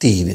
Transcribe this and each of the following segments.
3।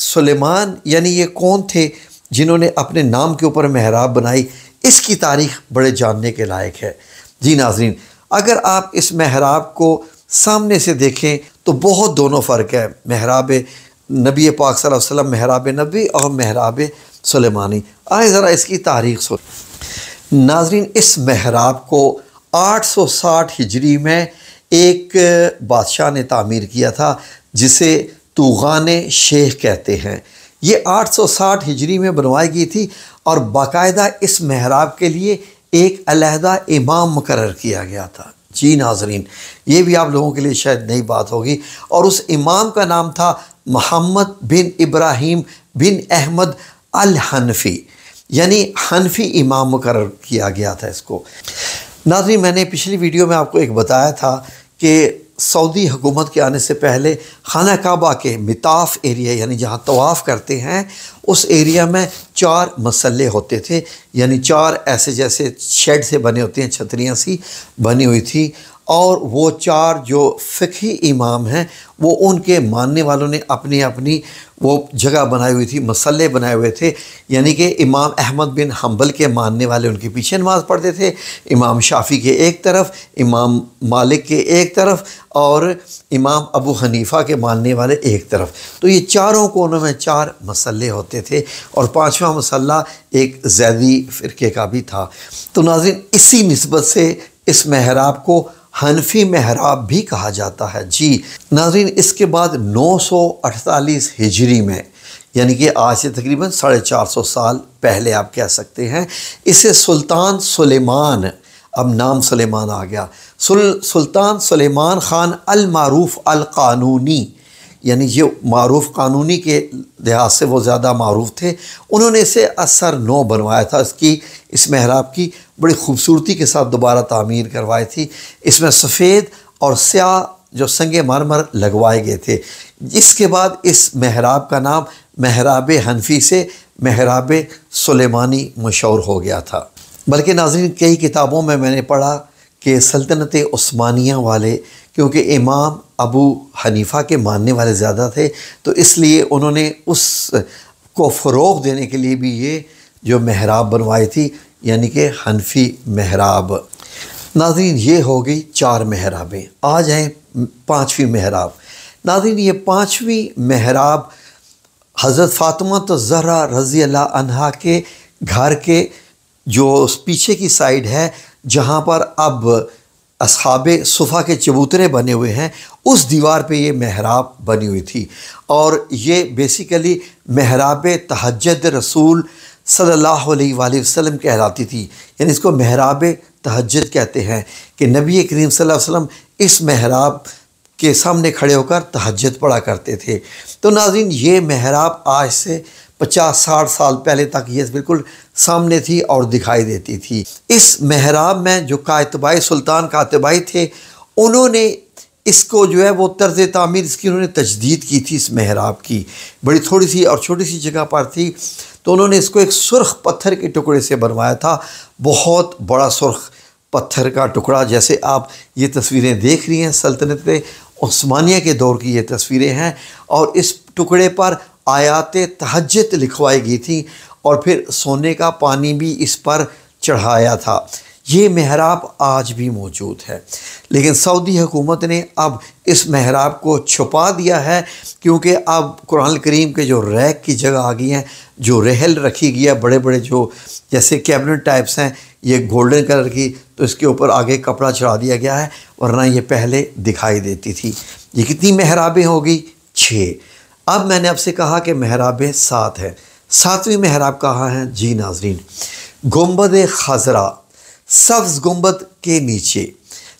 سلیمان یعنی یہ کون تھے جنہوں نے اپنے نام کے اوپر محراب بنائی، اس کی تاریخ بڑے جاننے کے لائق ہے۔ جی ناظرین، اگر آپ اس محراب کو سامنے سے دیکھیں تو بہت دونوں فرق ہے، محراب نبی پاک صلی اللہ علیہ وسلم، محراب نبی اور محراب سلیمانی۔ آئے ذرا اس کی تاریخ سن۔ ناظرین، اس محراب کو 860 ہجری میں ایک بادشاہ نے تعمیر کیا تھا جسے توغان شیخ کہتے ہیں۔ یہ 860 ہجری میں بنوائی گئی تھی اور باقاعدہ اس محراب کے لیے ایک علیحدہ امام مقرر کیا گیا تھا۔ جی ناظرین، یہ بھی آپ لوگوں کے لیے شاید نئی بات ہوگی، اور اس امام کا نام تھا محمد بن ابراہیم بن احمد الحنفی، یعنی حنفی امام مقرر کیا گیا تھا اس کو۔ ناظرین، میں نے پچھلی ویڈیو میں آپ کو ایک بتایا تھا کہ سعودی حکومت کے آنے سے پہلے خانہ کعبہ کے مطاف ایریا، یعنی جہاں طواف کرتے ہیں، اس ایریا میں 4 مسلے ہوتے تھے، یعنی 4 ایسے جیسے شیڈ سے بنے ہوتے ہیں، چھتریاں سی بنی ہوئی تھی، اور وہ 4 جو فقہی امام ہیں وہ ان کے ماننے والوں نے اپنی اپنی وہ جگہ بنائی ہوئی تھی، مسلے بنائے ہوئے تھے، یعنی کہ امام احمد بن حنبل کے ماننے والے ان کے پیچھے نماز پڑھتے تھے، امام شافعی کے ایک طرف، امام مالک کے ایک طرف، اور امام ابو حنیفہ کے ماننے والے ایک طرف۔ تو یہ چاروں کونوں میں 4 مسلے ہوتے تھے، اور 5واں مسلہ ایک زیدی فرقے کا بھی تھا۔ تو ناظرین، اسی نسبت سے اس محراب کو حنفی محراب بھی کہا جاتا ہے۔ جی ناظرین، اس کے بعد 948 ہجری میں، یعنی کہ آج سے تقریباً 450 سال پہلے آپ کہہ سکتے ہیں، اسے سلطان سلیمان، اب نام سلیمان آ گیا، سلطان سلیمان خان المعروف القانونی، یعنی جو معروف قانونی کے لحاظ سے وہ زیادہ معروف تھے، انہوں نے اسے اثر نو بنوایا تھا۔ اس محراب کی بڑی خوبصورتی کے ساتھ دوبارہ تعمیر کروائی تھی۔ اس میں سفید اور سیاہ جو سنگ مرمر لگوائے گئے تھے۔ اس کے بعد اس محراب کا نام محراب حنفی سے محراب سلیمانی مشہور ہو گیا تھا۔ بلکہ ناظرین، کئی کتابوں میں نے پڑھا کہ سلطنت عثمانیہ والے، کیونکہ امام ابو حنیفہ کے ماننے والے زیادہ تھے، تو اس لیے انہوں نے اس کو فروغ دینے کے لیے بھی یہ جو محراب بنوائی تھی، یعنی کہ حنفی محراب۔ ناظرین، یہ ہو گئی 4 محرابیں۔ آ جائیں 5ویں محراب۔ ناظرین، یہ 5ویں محراب حضرت فاطمہ الزہرا رضی اللہ عنہا کے گھر کے جو پیچھے کی سائیڈ ہے، جہاں پر اب اصحاب صفا کے چبوترے بنے ہوئے ہیں، اس دیوار پہ یہ محراب بنی ہوئی تھی، اور یہ بیسیکلی محراب تہجد رسول صلی اللہ علیہ وآلہ وسلم کہلاتی تھی، یعنی اس کو محراب تہجد کہتے ہیں کہ نبی کریم صلی اللہ علیہ وسلم اس محراب کے سامنے کھڑے ہو کر تہجد پڑھا کرتے تھے۔ تو ناظرین، یہ محراب آج سے 50-60 سال پہلے تک یہ بالکل سامنے تھی اور دکھائی دیتی تھی۔ اس محراب میں جو کاتبائی سلطان کاتبائی تھے، انہوں نے اس کو جو ہے وہ طرز تعمیر اس کی انہوں نے تجدید کی تھی۔ اس محراب کی بڑی تھوڑی سی اور چھوٹی سی جگہ پر تھی، تو انہوں نے اس کو ایک سرخ پتھر کے ٹکڑے سے بنوایا تھا، بہت بڑا سرخ پتھر کا ٹکڑا، جیسے آپ یہ تصویریں دیکھ رہی ہیں، سلطنت عثمانیہ کے دور کی یہ تصویریں ہیں، اور اس ٹکڑے پر آیات تہجد لکھوائی گئی تھی، اور پھر سونے کا پانی بھی اس پر چڑھایا تھا۔ یہ محراب آج بھی موجود ہے، لیکن سعودی حکومت نے اب اس محراب کو چھپا دیا ہے، کیونکہ اب قرآن کریم کے جو ریک کی جگہ آ گئی ہیں، جو رحل رکھی گئی ہے، بڑے بڑے جو جیسے کیبنٹ ٹائپس ہیں، یہ گولڈن کلر کی، تو اس کے اوپر آگے کپڑا چڑھا دیا گیا ہے، ورنہ یہ پہلے دکھائی دیتی تھی۔ یہ کتنی محرابیں ہوگی؟ 6۔ اب میں نے آپ سے کہا کہ محرابیں 7 ہیں۔ 7ویں محراب کہاں ہیں؟ جی ناظرین، گنبد خضرا، سبز گنبد کے نیچے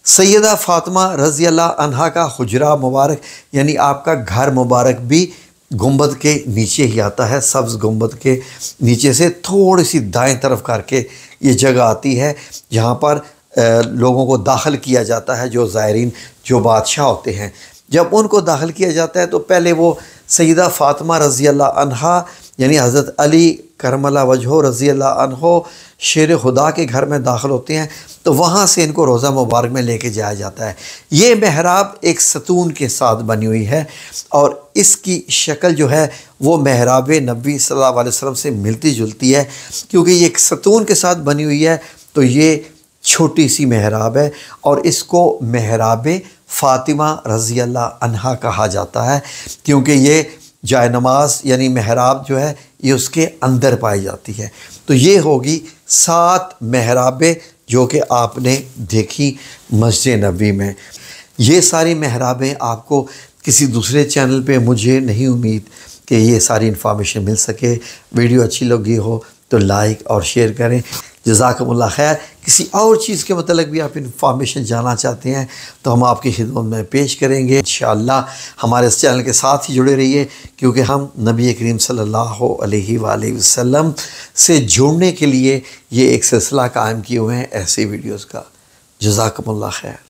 سیدہ فاطمہ رضی اللہ عنہا کا حجرہ مبارک، یعنی آپ کا گھر مبارک بھی گنبد کے نیچے ہی آتا ہے۔ سبز گنبد کے نیچے سے تھوڑی سی دائیں طرف کر کے یہ جگہ آتی ہے، جہاں پر لوگوں کو داخل کیا جاتا ہے، جو زائرین جو بادشاہ ہوتے ہیں۔ جب ان کو داخل کیا جاتا ہے تو پہلے وہ سیدہ فاطمہ رضی اللہ عنہا یعنی حضرت علی کرم اللہ وجہہ رضی اللہ عنہ شیر خدا کے گھر میں داخل ہوتے ہیں تو وہاں سے ان کو روضہ مبارک میں لے کے جایا جاتا ہے۔ یہ محراب ایک ستون کے ساتھ بنی ہوئی ہے اور اس کی شکل جو ہے وہ محراب نبی صلی اللہ علیہ وسلم سے ملتی جلتی ہے، کیونکہ یہ ایک ستون کے ساتھ بنی ہوئی ہے تو یہ چھوٹی سی محراب ہے اور اس کو محراب فاطمہ رضی اللہ عنہا کہا جاتا ہے، کیونکہ یہ جائے نماز یعنی محراب جو ہے یہ اس کے اندر پائی جاتی ہے۔ تو یہ ہوگی 7 محرابیں جو کہ آپ نے دیکھی مسجد نبوی میں۔ یہ ساری محرابیں آپ کو کسی دوسرے چینل پہ مجھے نہیں امید کہ یہ ساری انفارمیشن مل سکے۔ ویڈیو اچھی لگی ہو تو لائک اور شیئر کریں۔ جزاکم اللہ خیر۔ کسی اور چیز کے متعلق بھی آپ انفارمیشن جاننا چاہتے ہیں تو ہم آپ کی خدمت میں پیش کریں گے انشاءاللہ۔ ہمارے اس چینل کے ساتھ ہی جڑے رہیے، کیونکہ ہم نبی کریم صلی اللہ علیہ وآلہ وسلم سے جڑنے کے لیے یہ ایک سلسلہ قائم کیے ہوئے ہیں ایسی ویڈیوز کا۔ جزاکم اللہ خیر۔